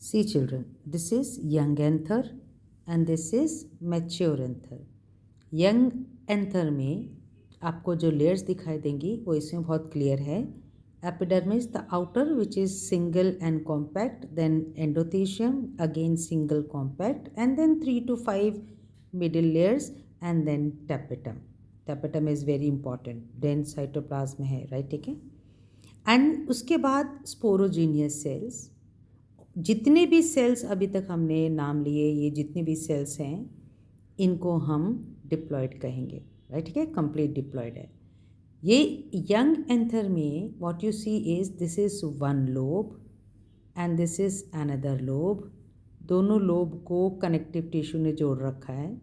See children, this is young anther and this is mature anther. Young anther में आपको जो layers दिखाई देंगी वो इसमें बहुत क्लियर है. Epidermis the outer which is single and compact, then endothecium again single compact, and then 3 to 5 middle layers, and then tapetum. Tapetum is very important, dense cytoplasm है, राइट, ठीक है. एंड उसके बाद स्पोरोजीनियस सेल्स. जितने भी sales अभी तक हमने नाम लिए, ये जितने भी सेल्स हैं इनको हम डिप्लॉयड कहेंगे, राइट, ठीक है, कंप्लीट डिप्लॉयड है. ये यंग एंथर में what you see is this is one lobe and this is another lobe. दोनों लोब को कनेक्टिव टिश्यू ने जोड़ रखा है.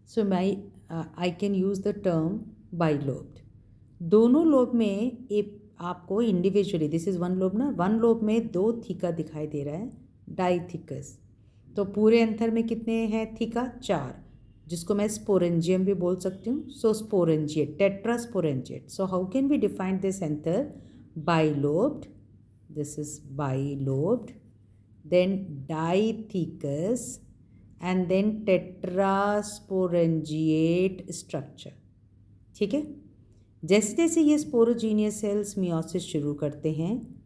So I can use the term bilobed. दोनों लोब में एक आपको individually, this is one lobe ना, वन लोब में 2 थीका दिखाई दे रहा है, डाइथिकस. तो पूरे एंथर में कितने हैं थीका? 4, जिसको मैं स्पोरेंजियम भी बोल सकती हूँ. So sporangiate, tetrasporangiate. So how can we define this anther? Bilobed, this is bilobed, then dithecous, and then tetrasporangiate structure. ठीक है. जैसे जैसे ये स्पोरोजीनियस सेल्स मियोसिस शुरू करते हैं,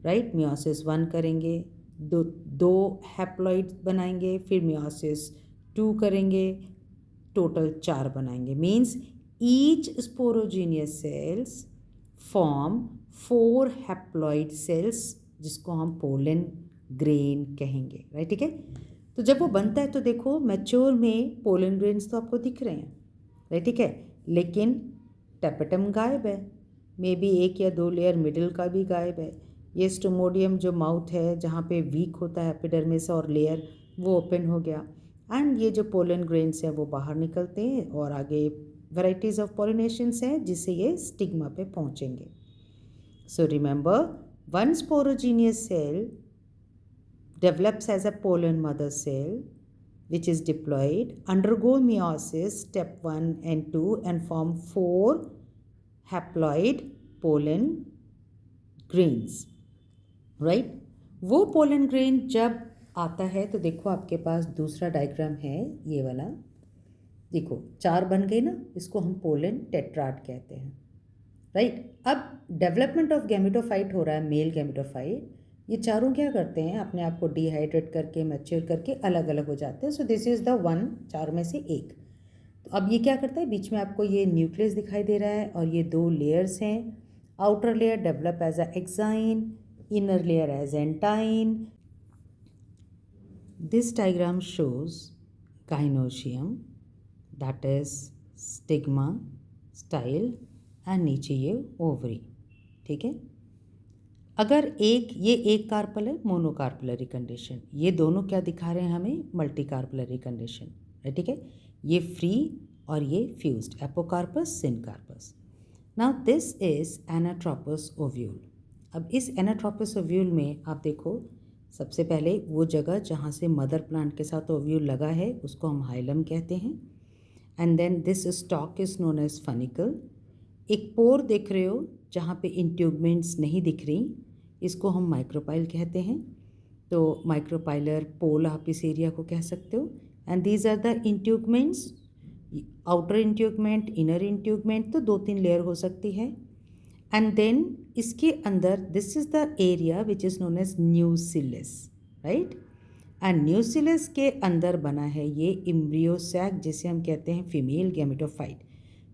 राइट, मियोसिस 1 करेंगे, दो हैप्लॉइड बनाएंगे, फिर मियोसिस 2 करेंगे, टोटल 4 बनाएंगे. Means each sporogenous cells form 4 haploid cells, जिसको हम पोलन ग्रेन कहेंगे, राइट, ठीक है. तो जब वो बनता है तो देखो मैच्योर में पोलन ग्रेन्स तो आपको दिख रहे हैं, राइट, ठीक है, लेकिन टैपेटम गायब है. मे बी 1 या 2 लेयर मिडिल का भी गायब है. ये स्टोमोडियम जो माउथ है जहाँ पे वीक होता है एपिडर्मिस और लेयर, वो ओपन हो गया. एंड ये जो पोलन ग्रेन्स हैं वो बाहर निकलते हैं और आगे वैराइटीज़ ऑफ पॉलिनेशंस हैं जिससे ये स्टिग्मा पे पहुँचेंगे. So remember, one sporogenous cell develops as a pollen mother cell which is diploid, undergo meiosis step 1 and 2 and form 4 haploid pollen grains, right. वो pollen grain जब आता है तो देखो आपके पास दूसरा डायग्राम है ये वाला, देखो 4 बन गए ना, इसको हम पोलन टेट्राड कहते हैं, राइट. अब डेवलपमेंट ऑफ गैमेटोफाइट हो रहा है, मेल गैमेटोफाइट. ये चारों क्या करते हैं, अपने आप को डिहाइड्रेट करके मैच्योर करके अलग अलग हो जाते हैं. So this is the one, 4 में से एक. तो अब ये क्या करता है, बीच में आपको ये न्यूक्लियस दिखाई दे रहा है और ये 2 लेयर्स हैं. Outer layer develop as a exine, inner layer as intine. This diagram shows gynoecium, that is stigma style, and नीचे ये ओवरी, ठीक है. अगर ये एक कार्पल है, मोनोकार्पलरी कंडीशन, ये दोनों क्या दिखा रहे हैं हमें, मल्टीकार्पलरी कंडीशन, है, ठीक है. ये फ्री और ये fused, apocarpous syncarpous. Now this is anatropous ovule. अब इस एनाट्रोपस ओव्यूल में आप देखो, सबसे पहले वो जगह जहाँ से मदर प्लांट के साथ ओव्यूल लगा है उसको हम हाइलम कहते हैं. And then this stalk is known as funicle. एक पोर देख रहे हो जहाँ पे इंट्यूबमेंट्स नहीं दिख रही, इसको हम माइक्रोपाइल कहते हैं. तो माइक्रोपाइलर पोल आप इस एरिया को कह सकते हो. And these are the integuments, outer integument, inner integument, तो 2-3 लेयर हो सकती है. एंड देन इसके अंदर this is the area which is known as nucellus, right. And nucellus के अंदर बना है ये इम्ब्रियो सैक, जिसे हम कहते हैं female gametophyte.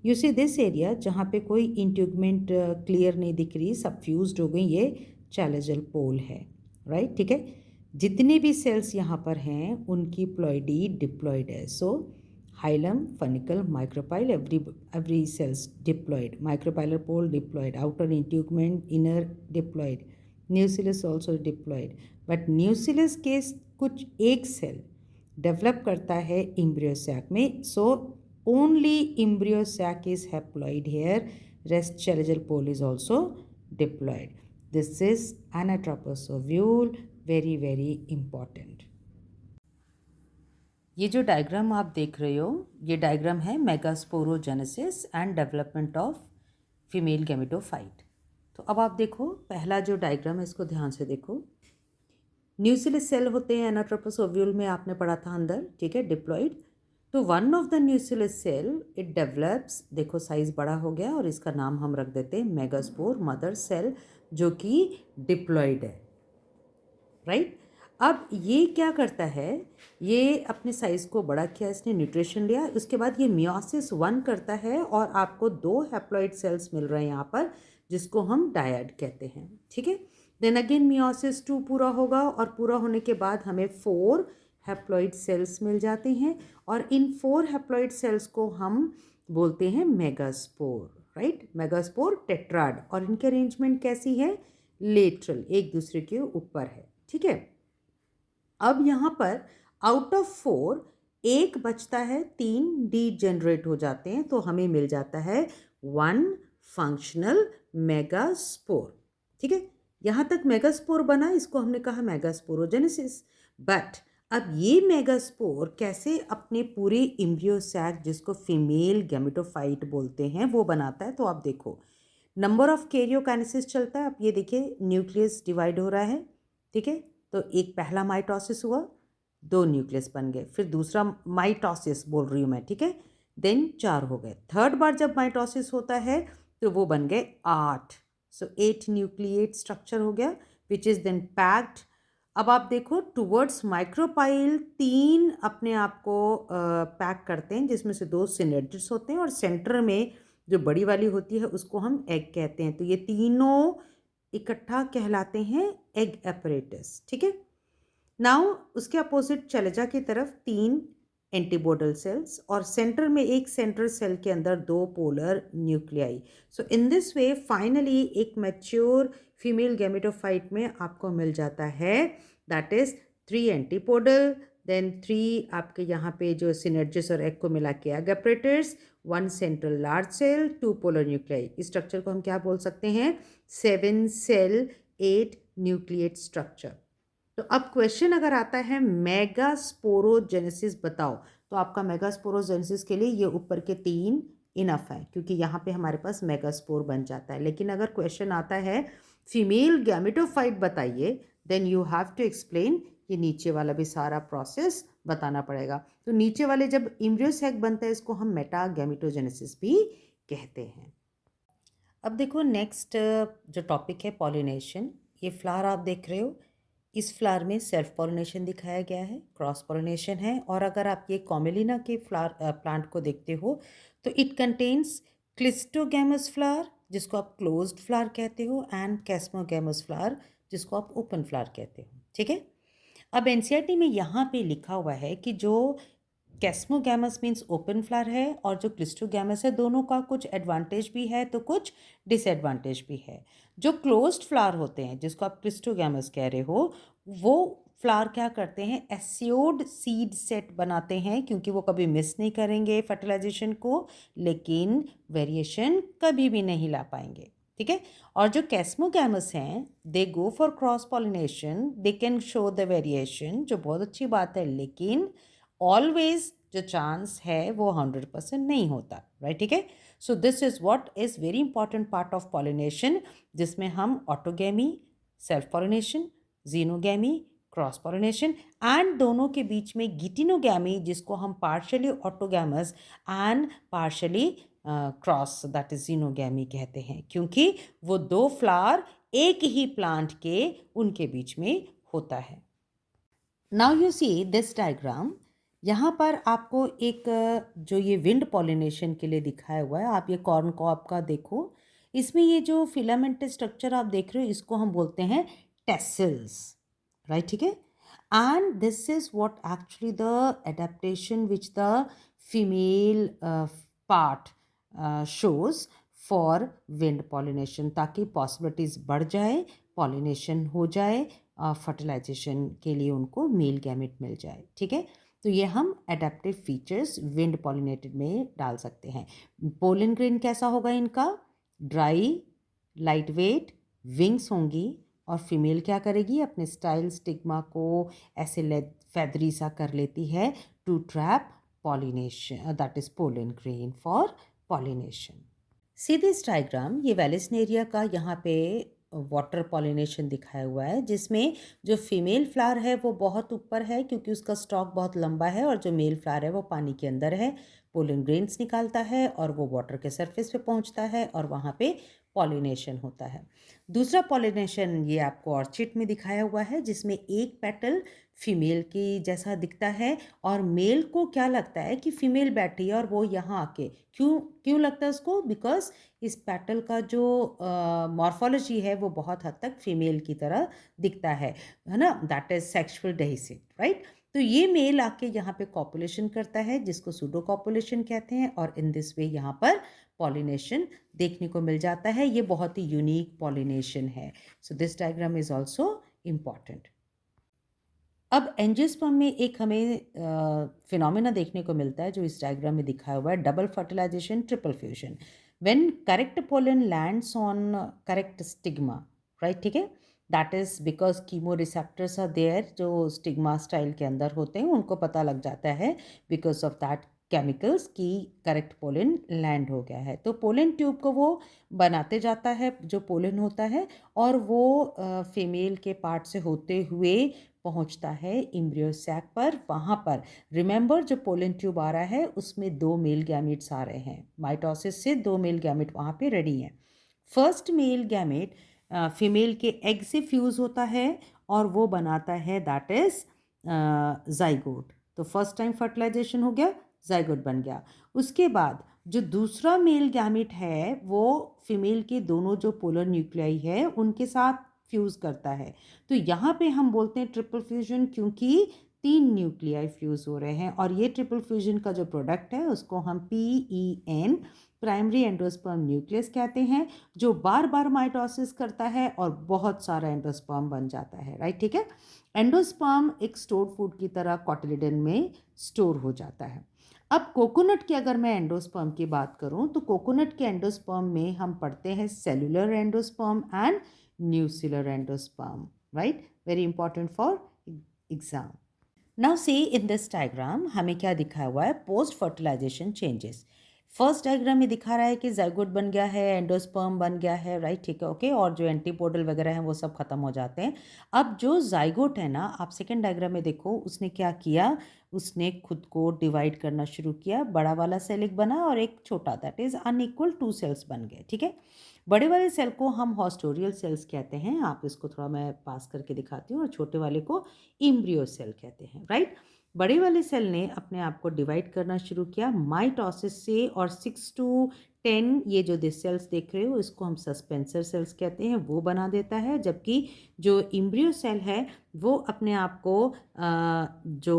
You see this area जहाँ पे कोई इंट्यूबमेंट क्लियर नहीं दिख रही, सब फ्यूज्ड हो गई, ये चैलेजल पोल है, राइट, ठीक है. जितने भी सेल्स यहाँ पर हैं उनकी प्लॉइडी डिप्लॉयड है. So hilum, funicle, micropyle, every cells diploid. Micropylar pole diploid, outer integument, inner diploid, nucellus also diploid. But nucellus के कुछ एक सेल डेवलप करता है इम्ब्रियो सैक में. सो only embryo sac is haploid here, rest chalazial pole is also diploid. This is anatropous ovule, very very important. ये जो diagram आप देख रहे हो, ये डायग्राम है megasporogenesis and development of female gametophyte. तो अब आप देखो पहला जो डायग्राम है इसको ध्यान से देखो. न्यूक्लियस सेल होते हैं एनाट्रोपस ओव्यूल में, आपने पढ़ा था अंदर, ठीक है, डिप्लॉइड। तो one of the nucleus cell it develops, देखो साइज बड़ा हो गया और इसका नाम हम रख देते हैं मेगास्पोर मदर सेल, जो कि डिप्लॉइड है, राइट। अब ये क्या करता है, ये अपने साइज़ को बड़ा किया, इसने न्यूट्रिशन लिया, उसके बाद ये मियोसिस 1 करता है और आपको 2 हैप्लॉइड सेल्स मिल रहे हैं यहाँ पर, जिसको हम डायड कहते हैं, ठीक है। देन अगेन मियोसिस 2 पूरा होगा और पूरा होने के बाद हमें 4 हैप्लॉइड सेल्स मिल जाते हैं और इन 4 हैप्लॉइड सेल्स को हम बोलते हैं मेगास्पोर, राइट। मेगास्पोर टेट्राड, और इनकी अरेंजमेंट कैसी है, लेटरल, एक दूसरे के ऊपर है, ठीक है। अब यहाँ पर आउट ऑफ 4 एक बचता है, 3 डीजेनरेट हो जाते हैं, तो हमें मिल जाता है 1 फंक्शनल मेगास्पोर, ठीक है। यहाँ तक मेगास्पोर बना, इसको हमने कहा मेगास्पोरोजेनेसिस। बट अब ये मेगास्पोर कैसे अपने पूरे एम्ब्रियो सैक, जिसको फीमेल गैमेटोफाइट बोलते हैं, वो बनाता है। तो आप देखो नंबर ऑफ कैरियोकाइनेसिस चलता है। अब ये देखिए न्यूक्लियस डिवाइड हो रहा है, ठीक है। तो एक पहला माइटोसिस हुआ, 2 न्यूक्लियस बन गए, फिर दूसरा माइटोसिस बोल रही हूँ मैं, ठीक है, देन 4 हो गए। थर्ड बार जब माइटोसिस होता है तो वो बन गए 8, सो 8 न्यूक्लिएट स्ट्रक्चर हो गया, विच इज़ देन पैक्ड। अब आप देखो टुवर्ड्स माइक्रोपाइल 3 अपने आप को पैक करते हैं, जिसमें से 2 सिनेर्जिड्स होते हैं और सेंटर में जो बड़ी वाली होती है उसको हम एग कहते हैं। तो ये तीनों इकट्ठा कहलाते हैं एग एपरेटस, ठीक है। नाउ उसके अपोजिट चलेजा की तरफ 3 एंटीबोडल सेल्स और सेंटर में एक सेंट्रल सेल के अंदर 2 polar nuclei. So in this way finally एक मैच्योर फीमेल गैमेटोफाइट में आपको मिल जाता है, दैट इज 3 एंटीपोडल, देन 3 आपके यहाँ पे जो सिनर्जिस और एग को मिला के egg apparatus, 1 central large cell, 2 polar nuclei. इस स्ट्रक्चर को हम क्या बोल सकते हैं, 7 सेल 8 न्यूक्लिएट स्ट्रक्चर। तो अब क्वेश्चन अगर आता है मेगास्पोरोजेनेसिस बताओ, तो आपका मेगास्पोरोजेनेसिस के लिए ये ऊपर के 3 इनफ है, क्योंकि यहाँ पे हमारे पास मेगास्पोर बन जाता है। लेकिन अगर क्वेश्चन आता है फीमेल गैमेटोफाइट बताइए, then you have to explain, ये नीचे वाला भी सारा प्रोसेस बताना पड़ेगा। तो नीचे वाले जब एम्ब्रियो सैक बनता है, इसको हम मेटा गैमेटोजेनेसिस भी कहते हैं। अब देखो नेक्स्ट जो टॉपिक है पॉलिनेशन। ये फ्लावर आप देख रहे हो, इस फ्लावर में सेल्फ पॉलिनेशन दिखाया गया है, क्रॉस पॉलिनेशन है। और अगर आप ये कॉमेलिना के फ्लावर प्लांट को देखते हो तो इट कंटेन्स क्लिस्टोगैमस फ्लावर, जिसको आप क्लोज्ड फ्लावर कहते हो, एंड कैस्मोगैमस फ्लावर, जिसको आप ओपन फ्लावर कहते हो, ठीक है। अब एनसीईआरटी में यहाँ पे लिखा हुआ है कि जो कैस्मोगैमस मीन्स ओपन फ्लावर है और जो क्लिस्टोगैमस है, दोनों का कुछ एडवांटेज भी है तो कुछ डिसएडवांटेज भी है। जो क्लोज्ड फ्लावर होते हैं, जिसको आप क्लिस्टोगैमस कह रहे हो, वो फ्लावर क्या करते हैं, एस्योर्ड सीड सेट बनाते हैं, क्योंकि वो कभी मिस नहीं करेंगे फर्टिलाइजेशन को, लेकिन वेरिएशन कभी भी नहीं ला पाएंगे, ठीक है। और जो कैस्मोगैमस हैं, they go for cross pollination, they can show the variation, जो बहुत अच्छी बात है, लेकिन ऑलवेज जो चांस है वो 100% नहीं होता, राइट, ठीक है। So this is what is very important part of pollination, जिसमें हम autogamy, self pollination, xenogamy, cross pollination, and दोनों के बीच में गिटिनोगैमी, जिसको हम partially autogamous and partially cross, that is xenogamy कहते हैं, क्योंकि वो 2 फ्लावर एक ही प्लांट के उनके बीच में होता है। Now you see this diagram, यहाँ पर आपको एक जो ये विंड पॉलिनेशन के लिए दिखाया हुआ है, आप ये कॉर्न कॉब का देखो, इसमें ये जो फिलामेंट स्ट्रक्चर आप देख रहे हो, इसको हम बोलते हैं टेसल्स, राइट, ठीक है। And this is what actually the adaptation which the female part shows for wind pollination, ताकि पॉसिबिलिटीज बढ़ जाए, पॉलिनेशन हो जाए, फर्टिलाइजेशन के लिए उनको मेल गैमेट मिल जाए, ठीक है। तो ये हम एडेप्टिव फीचर्स विंड पॉलिनेटेड में डाल सकते हैं। पोलन ग्रेन कैसा होगा इनका, ड्राई, लाइट वेट, विंग्स होंगी, और फीमेल क्या करेगी, अपने स्टाइल स्टिग्मा को ऐसे फेदरी सा कर लेती है to trap pollination, that is pollen grain for pollination. See this diagram, ये वेलिस्नेरिया का यहाँ पे वाटर पॉलिनेशन दिखाया हुआ है, जिसमें जो फीमेल फ्लावर है वो बहुत ऊपर है क्योंकि उसका स्टॉक बहुत लंबा है, और जो मेल फ्लावर है वो पानी के अंदर है, पोलन ग्रेन्स निकालता है और वो वाटर के सरफेस पे पहुंचता है और वहाँ पे पॉलिनेशन होता है। दूसरा पॉलिनेशन ये आपको ऑर्चिड में दिखाया हुआ है, जिसमें एक पेटल फीमेल की जैसा दिखता है, और मेल को क्या लगता है कि फीमेल बैठी है और वो यहाँ आके क्यों क्यों लगता है उसको, बिकॉज इस पेटल का जो मॉर्फोलॉजी है वो बहुत हद तक फीमेल की तरह दिखता है ना, दैट इज सेक्सुअल डेहिसिड, राइट। तो ये मेल आके यहाँ पे कॉपुलेशन करता है, जिसको सूडो कॉपुलेशन कहते हैं, और इन दिस वे यहाँ पर पॉलिनेशन देखने को मिल जाता है। ये बहुत ही यूनिक पॉलिनेशन है। So this diagram is also important. अब एंजियोस्पर्म में एक हमें फिनोमेना देखने को मिलता है जो इस डायग्राम में दिखाया हुआ है, double fertilization triple fusion. When correct pollen lands on correct stigma, right, ठीक है, that is because chemo receptors are there जो स्टिग्मा स्टाइल के अंदर होते हैं, उनको पता लग जाता है बिकॉज ऑफ दैट केमिकल्स की करेक्ट पोलन लैंड हो गया है। तो पोलन ट्यूब को वो बनाते जाता है जो पोलन होता है, और वो फीमेल के पार्ट से होते हुए पहुंचता है इम्ब्रियो सैक पर। वहाँ पर रिमेंबर जो पोलन ट्यूब आ रहा है उसमें 2 मेल गैमेट्स आ रहे हैं, माइटोसिस से 2 मेल गैमेट वहाँ पे रेडी हैं। फर्स्ट मेल गैमेट फीमेल के एग से फ्यूज़ होता है और वो बनाता है दैट इज जाइगोट। तो फर्स्ट टाइम फर्टिलाइजेशन हो गया, जाइगोट बन गया। उसके बाद जो दूसरा मेल गैमेट है वो फीमेल के दोनों जो पोलर न्यूक्लियाई है उनके साथ फ्यूज़ करता है। तो यहाँ पे हम बोलते हैं ट्रिपल फ्यूजन, क्योंकि 3 न्यूक्लियाई फ्यूज़ हो रहे हैं, और ये ट्रिपल फ्यूजन का जो प्रोडक्ट है उसको हम PEN, प्राइमरी एंडोस्पर्म न्यूक्लियस कहते हैं, जो बार बार माइटोसिस करता है और बहुत सारा एंडोस्पर्म बन जाता है, राइट, ठीक है। एंडोस्पर्म एक स्टोर्ड फूड की तरह कॉटिलिडन में स्टोर हो जाता है। अब कोकोनट की अगर मैं एंडोस्पर्म की बात करूं तो कोकोनट के एंडोस्पर्म में हम पढ़ते हैं cellular endosperm and न्यूसिलर endosperm, right, very important for exam. Now see in this diagram हमें क्या दिखाया हुआ है, post fertilization changes. First diagram में दिखा रहा है कि जाइगोट बन गया है, एंडोस्पर्म बन गया है, राइट, ठीक है, ओके, और जो एंटीपोडल वगैरह हैं वो सब खत्म हो जाते हैं। अब जो जाइगोट है ना, आप सेकेंड डायग्राम में देखो, उसने क्या किया, उसने खुद को डिवाइड करना शुरू किया, बड़ा वाला सेल एक बना और एक छोटा, दैट इज अनइक्वल 2 सेल्स बन गए, ठीक है। बड़े वाले सेल को हम हॉस्टोरियल सेल्स कहते हैं, आप इसको थोड़ा मैं पास करके दिखाती हूँ, और छोटे वाले को इम्ब्रियो सेल कहते हैं, राइट। बड़े वाले सेल ने अपने आप को डिवाइड करना शुरू किया माइटोसिस से, और 6 to 10 ये जो सेल्स देख रहे हो इसको हम सस्पेंसर सेल्स कहते हैं, वो बना देता है। जबकि जो इम्ब्रियो सेल है वो अपने आप को जो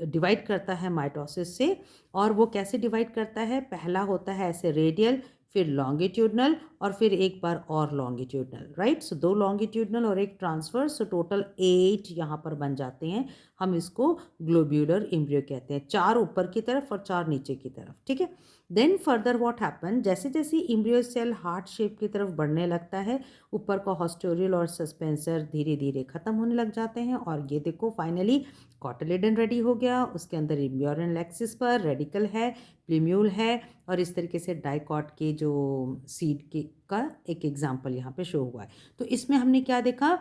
डिवाइड करता है माइटोसिस से, और वो कैसे डिवाइड करता है, पहला होता है ऐसे रेडियल, फिर लॉन्गिट्यूडनल, और फिर एक बार और लॉन्गिट्यूडनल, राइट। सो 2 लॉन्गिट्यूडनल और एक ट्रांसवर्स, सो टोटल 8 यहाँ पर बन जाते हैं। हम इसको ग्लोब्यूलर एम्ब्रियो कहते हैं, 4 ऊपर की तरफ और 4 नीचे की तरफ, ठीक है। देन फर्दर व्हाट हैपन, जैसे जैसे एम्ब्रियो सेल हार्ट शेप की तरफ बढ़ने लगता है, ऊपर का हॉस्टोरियल और सस्पेंसर धीरे धीरे खत्म होने लग जाते हैं, और ये देखो फाइनली कॉटिलिडन रेडी हो गया, उसके अंदर इम्ब्रियोनिक एक्सिस पर रेडिकल है, प्लीम्यूल है, और इस तरीके से डाइकॉट के जो सीड के का एक एग्जाम्पल यहाँ पे शो हुआ है। तो इसमें हमने क्या देखा,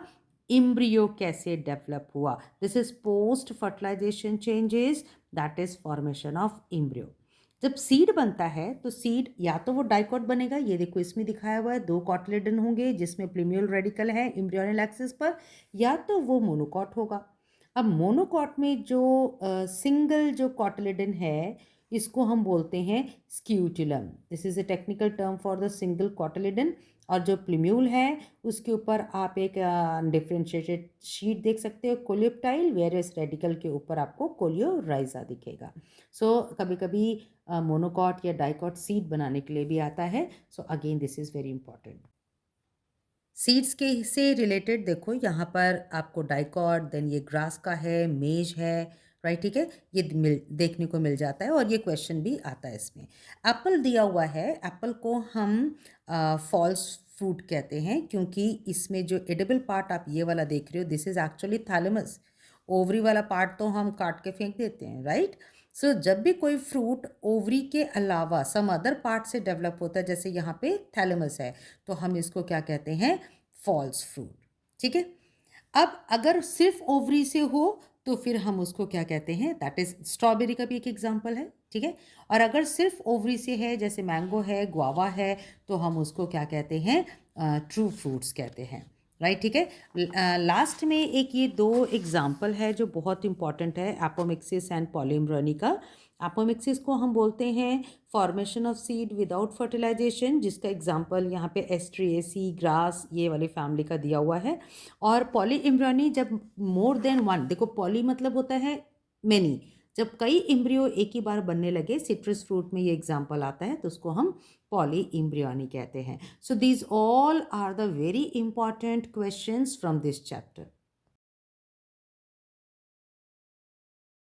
इम्ब्रियो कैसे डेवलप हुआ, this is post fertilization changes, that is formation of embryo. जब सीड बनता है तो सीड या तो वो डाइकॉट बनेगा, ये देखो इसमें दिखाया हुआ है, 2 कॉटिलिडन होंगे जिसमें प्लीम्यूल रेडिकल है इम्ब्रियोनिक एक्सिस पर, या तो वो मोनोकॉट होगा। अब मोनोकॉट में जो सिंगल जो कॉटिलिडन है इसको हम बोलते हैं scutellum, this is a technical term for the single cotyledon. और जो प्लीम्यूल है उसके ऊपर आप एक डिफ्रेंशिएटेड शीट देख सकते हो, कोलियोप्टाइल, वेरियस रेडिकल के ऊपर आपको कोलियोराइजा दिखेगा। सो कभी कभी मोनोकॉट या डाइकॉट सीड बनाने के लिए भी आता है। So again this is very important. Seeds के से रिलेटेड देखो यहाँ पर आपको डाइकॉट, देन ये ग्रास का है, मेज है, राइट, ठीक है, ये देखने को मिल जाता है, और ये क्वेश्चन भी आता है इसमें। एप्पल दिया हुआ है, एप्पल को हम फॉल्स फ्रूट कहते हैं क्योंकि इसमें जो एडिबल पार्ट आप ये वाला देख रहे हो this is actually thalamus, ovary वाला पार्ट तो हम काट के फेंक देते हैं, राइट। सो जब भी कोई फ्रूट ओवरी के अलावा सम अदर पार्ट से डेवलप होता है, जैसे यहाँ पे थैलेमस है, तो हम इसको क्या कहते हैं, फॉल्स फ्रूट, ठीक है। अब अगर सिर्फ ओवरी से हो तो फिर हम उसको क्या कहते हैं, दैट इज स्ट्रॉबेरी का भी एक एग्जांपल है, ठीक है। और अगर सिर्फ ओवरी से है, जैसे मैंगो है, गुआवा है, तो हम उसको क्या कहते हैं, ट्रू फ्रूट्स कहते हैं, राइट, ठीक है। लास्ट में एक ये दो एग्जाम्पल है जो बहुत इंपॉर्टेंट है, एपोमिक्सिस एंड पॉलीम्ब्रोनी का। एपोमिक्सिस को हम बोलते हैं formation of seed without fertilization, जिसका एग्जाम्पल यहाँ पे एस्ट्रिएसी ग्रास ये वाली फैमिली का दिया हुआ है। और पॉली इम्ब्रियोनी जब मोर देन वन, देखो पॉली मतलब होता है मेनी, जब कई इम्ब्रियो एक ही बार बनने लगे, सिट्रस फ्रूट में ये एग्जाम्पल आता है, तो उसको हम पॉली इम्ब्रियोनी कहते हैं। So these all are the very important questions from this chapter.